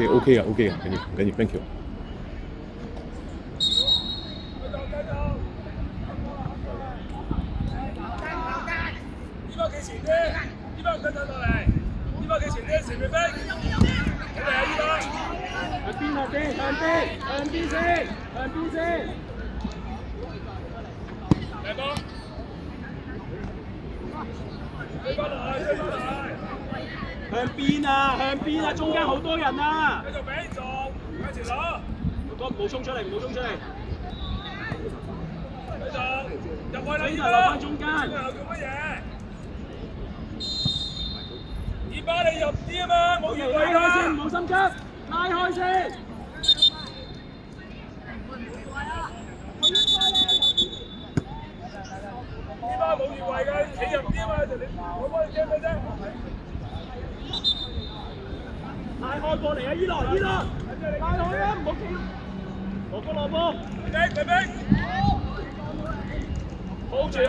OK 啊 OK 啊，緊要 ，thank you。呢波企前啲，呢波唔得等落嚟，呢波企前啲，前面飛，好嚟啊！呢波向邊先？向邊先？嚟波，追翻落去，追翻落去，向邊啊！中間好多人啊！繼續俾撞，向前攞，唔好衝出嚟！繼續入去啦！呢度留翻中間。又做乜嘢？二巴你入啲啊嘛，冇越位拉開先，唔好心急，拉開先。二巴冇越位嘅，企入啲啊嘛，就你我幫你驚咩啫？拉開過嚟啊！依度，拉開啊！唔好企。落波，你逼！ hold 住啊！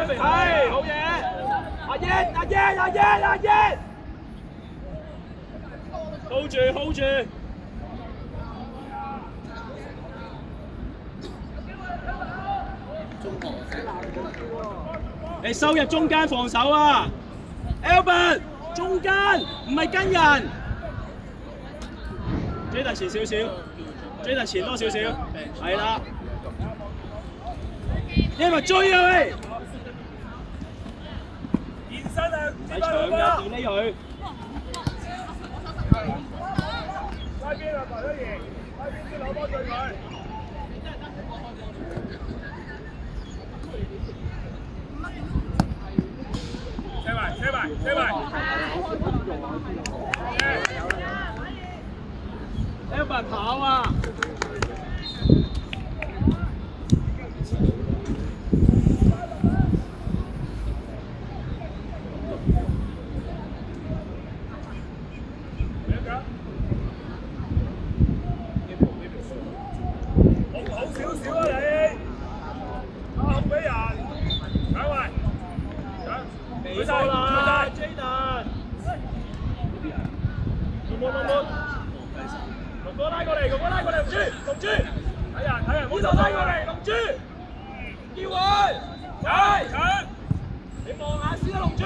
係，好嘢！阿燕 ，hold 住！你收入中間防守啊 ！Albert， 中間唔係跟人。追突前少少，追突前多少少，係啦。因為追啊喂！現身啊！係長㗎，點呢佢？拉邊啊，白得贏！拉邊先攞波對佢。車埋！Albert 跑啊！龍珠，睇人，呢度拉過嚟，龍珠，叫佢，搶，你望下先啊，龍珠。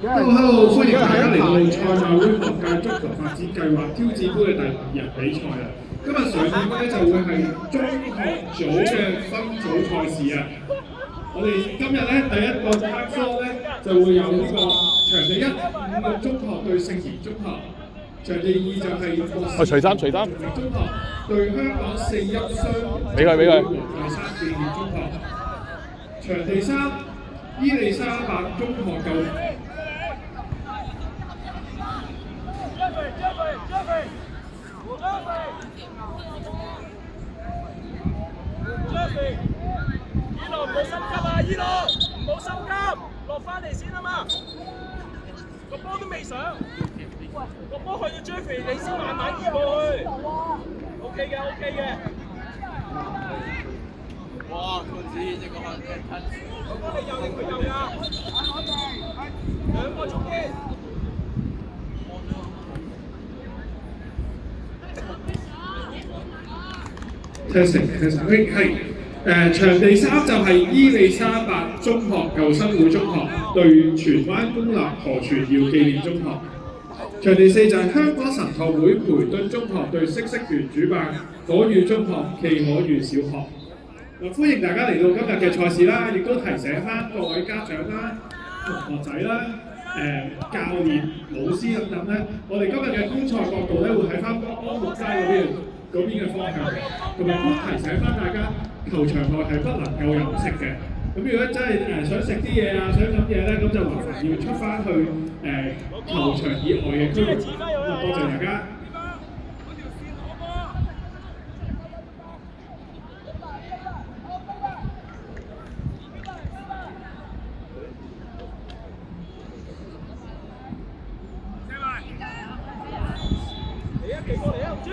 Hello， 歡迎大家嚟到賽馬會學界足球發展計劃挑戰杯嘅第2日比賽啊！今日上演咧就會係中學組嘅分組賽事啊！我哋今日咧第一個 part 4咧就會有呢個場地1五個中學對聖賢中學，場地2就係除衫中學對香港4邑商俾佢第三紀念中學，場地3伊利沙伯中學舊。依路唔好心急啊！依路唔好心急，落翻嚟先啊嘛！個波都未上，個波去到 Jeffrey 你先慢慢移過去。OK 嘅。哇！個子呢個個波你右定佢右㗎？兩個中堅。場地3就係伊利沙伯中學舊生會中學對荃灣公立何傳耀紀念中學，場地4就係香港神學會培敦中學對嗇色園主辦可遇中學暨可遇小學。歡迎大家嚟到今日嘅賽事啦，亦都提醒翻各位家長啦、同學仔啦、教練、老師等等咧，我哋今日嘅觀賽角度咧會喺翻安樂街嗰邊嘅方向，同埋都提醒翻大家，球場內係不能夠飲食嘅。咁如果真係想食啲嘢啊，想飲嘢咧，咁就麻煩要出翻去球場以外嘅區域。多謝大家。嚟啊！企過嚟啊！龍珠，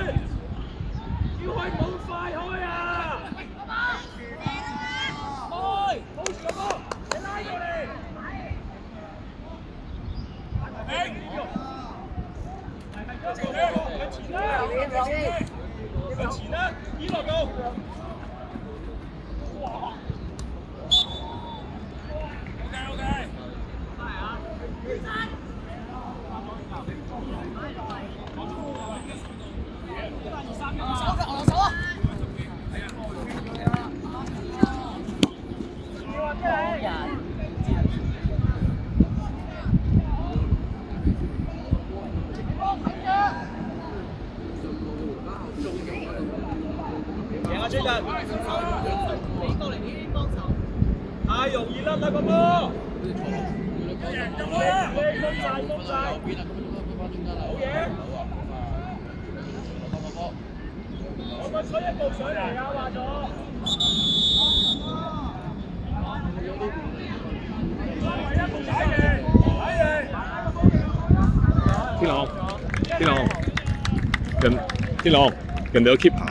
要開冇快開啊！贏啊！追近，太容易啦！個波，攻晒，好嘢！我咪推一步上嚟啊！話咗。天朗，人哋有 keep 下。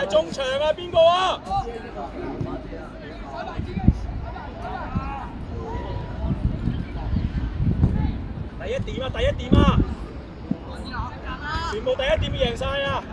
中場啊，邊個啊？第一點啊！全部第一點贏晒啊！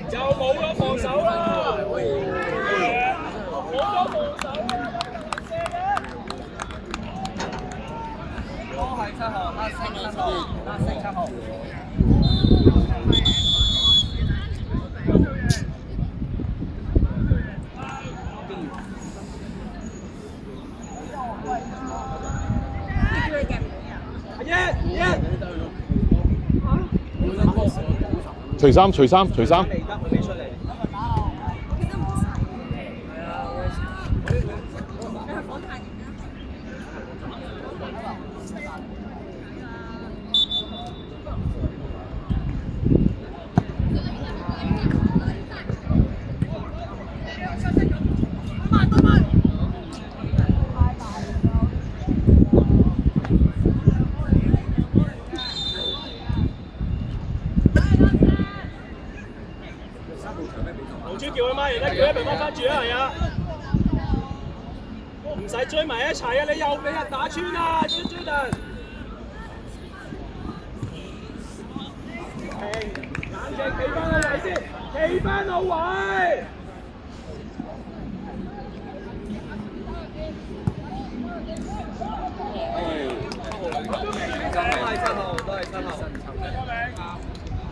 又冇咗防守啦！冇咗防守啦！射嘅。都係7號，黑色7號，黑色7號。除衫。嚟得佢未出嚟。龍珠叫佢媽，而家叫一名媽翻住啊，係啊！唔使追埋一齊啊！你又俾人打穿啊 ，Jordan！ 冷靜，企翻好位先，企翻好位。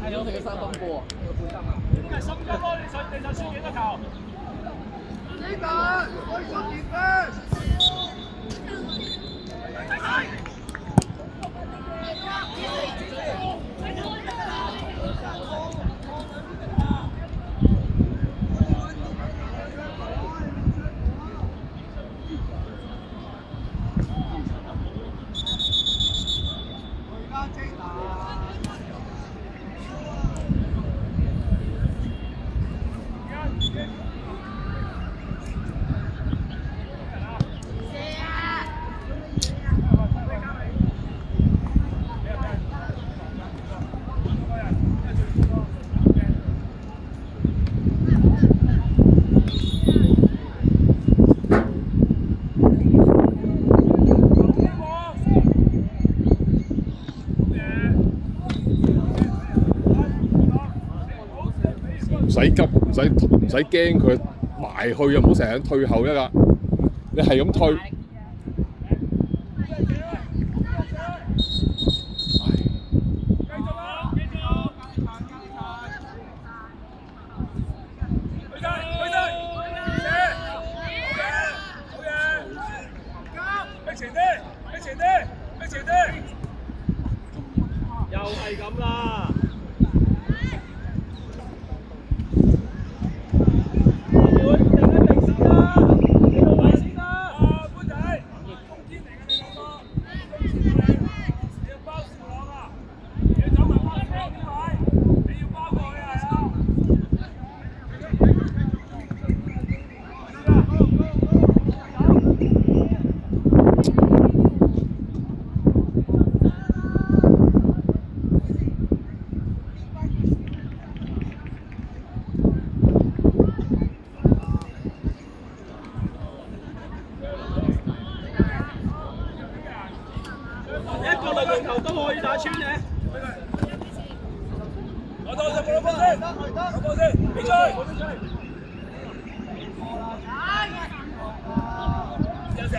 係我哋嘅3分波啊！咁咪心急咯，你想輸幾多球？基本可以上2分。唔使急，唔使驚佢埋去又唔好成日退後一㗎，你係咁退。又係咁啦。球都可以打穿嘅。我到就冇波先，有波先，你追。有成。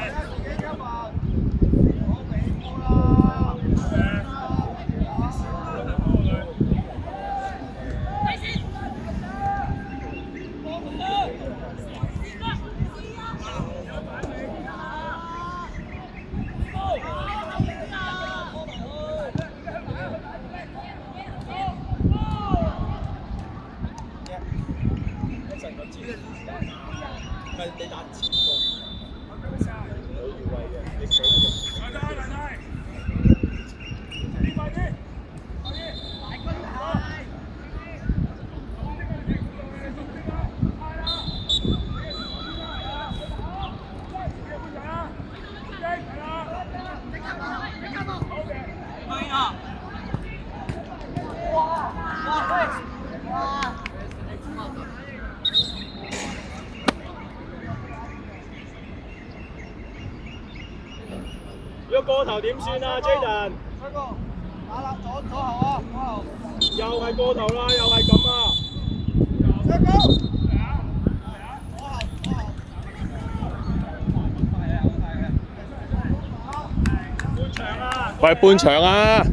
唔係你打前鋒，有越位嘅，你死嘅。快啲，快啲！你快啲，快啲！大軍嚟！如果過頭點算啊 ，Jaden？ 吹哥，打啦，左後啊，左後。又係過頭啦，又係咁啊！吹哥，半場啊！快半場啊！